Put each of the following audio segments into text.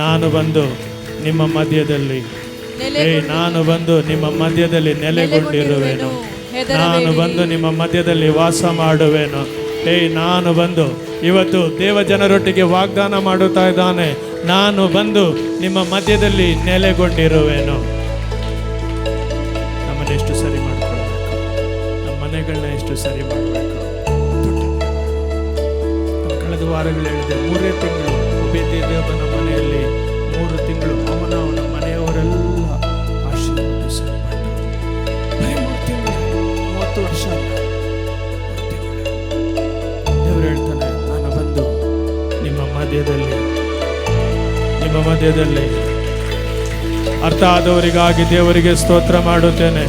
ನಾನು ಬಂದು ನಿಮ್ಮ ಮಧ್ಯದಲ್ಲಿ ನಾನು ಬಂದು ನಿಮ್ಮ ಮಧ್ಯದಲ್ಲಿ ನೆಲೆಗೊಂಡಿರುವೆನು. ನಾನು ಬಂದು ನಿಮ್ಮ ಮಧ್ಯದಲ್ಲಿ ವಾಸ ಮಾಡುವೆನು. ನಾನು ಬಂದು ಇವತ್ತು ದೇವ ಜನರೊಟ್ಟಿಗೆ ವಾಗ್ದಾನ ಮಾಡುತ್ತಾ ಇದ್ದಾನೆ, ನಾನು ಬಂದು ನಿಮ್ಮ ಮಧ್ಯದಲ್ಲಿ ನೆಲೆಗೊಂಡಿರುವೆನು. ನಮ್ಮನ್ನು ಎಷ್ಟು ಸರಿ ಮಾಡಿಕೊಳ್ಬೇಕು, ನಮ್ಮ ಮನೆಗಳನ್ನ ಎಷ್ಟು ಸರಿ ಮಾಡಬೇಕು. ಕಳೆದ ವಾರಗಳು ಹೇಳಿದೆ, 3 ತಿಂಗಳು ಒಬೇದೇದೋಮನ ಮನೆಯಲ್ಲಿ 3 ತಿಂಗಳು ಅವನ ಮನೆಯವರೆಲ್ಲ ಆಶೀರ್ವದಿಸಲ್ಪಟ್ಟರು. 3 ತಿಂಗಳು 30 ವರ್ಷ ಅಲ್ಲ, 3 ತಿಂಗಳು. ದೇವರು ಹೇಳ್ತಾನೆ, ನಾನು ಬಂದು ನಿಮ್ಮ ಮಧ್ಯದಲ್ಲಿ ಅರ್ಥ ಆದವರಿಗಾಗಿ ದೇವರಿಗೆ ಸ್ತೋತ್ರ ಮಾಡುತ್ತೇನೆ.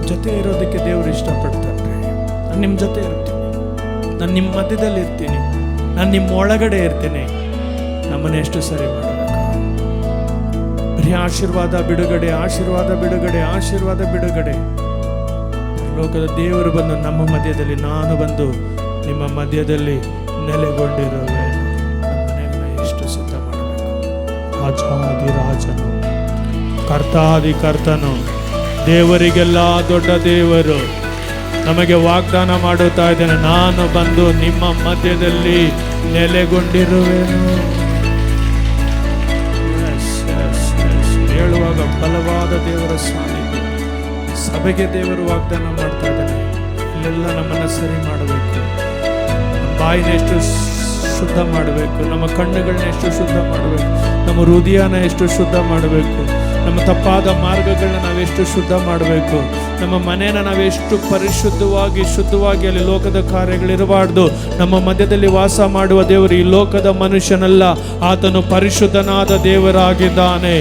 ಜೊತೆ ಇರೋದಕ್ಕೆ ದೇವರು ಇಷ್ಟಪಡ್ತಾರೆ. ನಾನು ನಿಮ್ಮ ಜೊತೆ ಇರ್ತೀನಿ, ನಾನು ನಿಮ್ಮ ಮಧ್ಯದಲ್ಲಿ ಇರ್ತೀನಿ, ನಾನು ನಿಮ್ಮ ಒಳಗಡೆ ಇರ್ತೀನಿ. ನಮ್ಮನ್ನು ಎಷ್ಟು ಸರಿ ಮಾಡಬೇಕು. ಬರೀ ಆಶೀರ್ವಾದ ಬಿಡುಗಡೆ, ಆಶೀರ್ವಾದ ಬಿಡುಗಡೆ, ಆಶೀರ್ವಾದ ಬಿಡುಗಡೆ. ಲೋಕದ ದೇವರು ಬಂದು ನಮ್ಮ ಮಧ್ಯದಲ್ಲಿ, ನಾನು ಬಂದು ನಿಮ್ಮ ಮಧ್ಯದಲ್ಲಿ ನೆಲೆಗೊಂಡಿರುವೆ. ನಮ್ಮನೆಯನ್ನು ಎಷ್ಟು ಸಿದ್ಧ ಮಾಡಬೇಕು. ರಾಜಾದಿರಾಜನು, ಕರ್ತಾದಿ ಕರ್ತನು, ದೇವರಿಗೆಲ್ಲ ದೊಡ್ಡ ದೇವರು ನಮಗೆ ವಾಗ್ದಾನ ಮಾಡುತ್ತಾ ಇದ್ದೇನೆ, ನಾನು ಬಂದು ನಿಮ್ಮ ಮಧ್ಯದಲ್ಲಿ ನೆಲೆಗೊಂಡಿರುವೆನು. ಹೇಳುವಾಗ ಬಲವಾದ ದೇವರ ಸಾನ್ನಿಧ್ಯ, ಸಭೆಗೆ ದೇವರು ವಾಗ್ದಾನ ಮಾಡ್ತಾ ಇದ್ದಾನೆ. ಇಲ್ಲೆಲ್ಲ ನಮ್ಮನ್ನು ಸರಿ ಮಾಡಬೇಕು, ನಮ್ಮ ಬಾಯಿನ ಎಷ್ಟು ಶುದ್ಧ ಮಾಡಬೇಕು, ನಮ್ಮ ಕಣ್ಣುಗಳನ್ನ ಎಷ್ಟು ಶುದ್ಧ ಮಾಡಬೇಕು, ನಮ್ಮ ಹೃದಯನ ಎಷ್ಟು ಶುದ್ಧ ಮಾಡಬೇಕು, ನಮ್ಮ ತಪ್ಪಾದ ಮಾರ್ಗಗಳನ್ನ ನಾವೆಷ್ಟು ಶುದ್ಧ ಮಾಡಬೇಕು, ನಮ್ಮ ಮನೆಯನ್ನ ನಾವೆಷ್ಟು ಶುದ್ಧವಾಗಿ ಅಲ್ಲಿ ಲೋಕದ ಕಾರ್ಯಗಳಿರಬಾರ್ದು. ನಮ್ಮ ಮಧ್ಯದಲ್ಲಿ ವಾಸ ಮಾಡುವ ದೇವರು ಈ ಲೋಕದ ಮನುಷ್ಯನಲ್ಲ, ಆತನು ಪರಿಶುದ್ಧನಾದ ದೇವರಾಗಿದ್ದಾನೆ.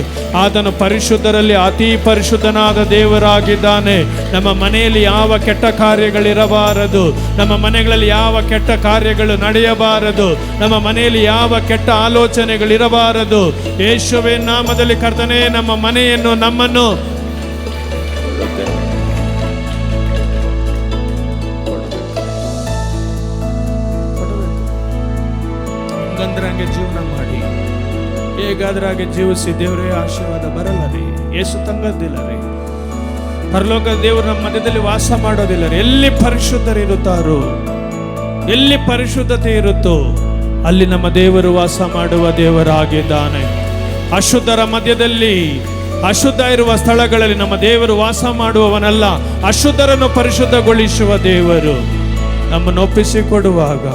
ಆತನು ಪರಿಶುದ್ಧರಲ್ಲಿ ಅತಿ ಪರಿಶುದ್ಧನಾದ ದೇವರಾಗಿದ್ದಾನೆ. ನಮ್ಮ ಮನೆಯಲ್ಲಿ ಯಾವ ಕೆಟ್ಟ ಕಾರ್ಯಗಳಿರಬಾರದು, ನಮ್ಮ ಮನೆಗಳಲ್ಲಿ ಯಾವ ಕೆಟ್ಟ ಕಾರ್ಯಗಳು ನಡೆಯಬಾರದು, ನಮ್ಮ ಮನೆಯಲ್ಲಿ ಯಾವ ಕೆಟ್ಟ ಆಲೋಚನೆಗಳಿರಬಾರದು. ಯೇಸುವೇ ನಾಮದಲ್ಲಿ ಕರ್ತನೇ ನಮ್ಮ ಮನೆಯನ್ನು, ನಮ್ಮನ್ನು ಹಂಗಂದ್ರೆ ಹಂಗೆ ಜೀವನ ಮಾಡಿ, ಹೇಗಾದ್ರೆ ಹಾಗೆ ಜೀವಿಸಿ. ದೇವರೇ ಆಶೀರ್ವಾದ ಬರಲ್ಲ ರೀ, ಯೇಸು ತಂಗದ್ದಿಲ್ಲ ರೀ. ಪರಲೋಕದ ದೇವರು ನಮ್ಮ ಮಧ್ಯದಲ್ಲಿ ವಾಸ ಮಾಡೋದಿಲ್ಲ ರೀ. ಎಲ್ಲಿ ಪರಿಶುದ್ಧರಿರುತ್ತಾರೋ, ಎಲ್ಲಿ ಪರಿಶುದ್ಧತೆ ಇರುತ್ತೋ ಅಲ್ಲಿ ನಮ್ಮ ದೇವರು ವಾಸ ಮಾಡುವ ದೇವರಾಗಿದ್ದಾನೆ. ಅಶುದ್ಧರ ಮಧ್ಯದಲ್ಲಿ, ಅಶುದ್ಧ ಇರುವ ಸ್ಥಳಗಳಲ್ಲಿ ನಮ್ಮ ದೇವರು ವಾಸ ಮಾಡುವವನಲ್ಲ, ಅಶುದ್ಧರನ್ನು ಪರಿಶುದ್ಧಗೊಳಿಸುವ ದೇವರು. ನಮ್ಮನ್ನು ಒಪ್ಪಿಸಿಕೊಡುವಾಗ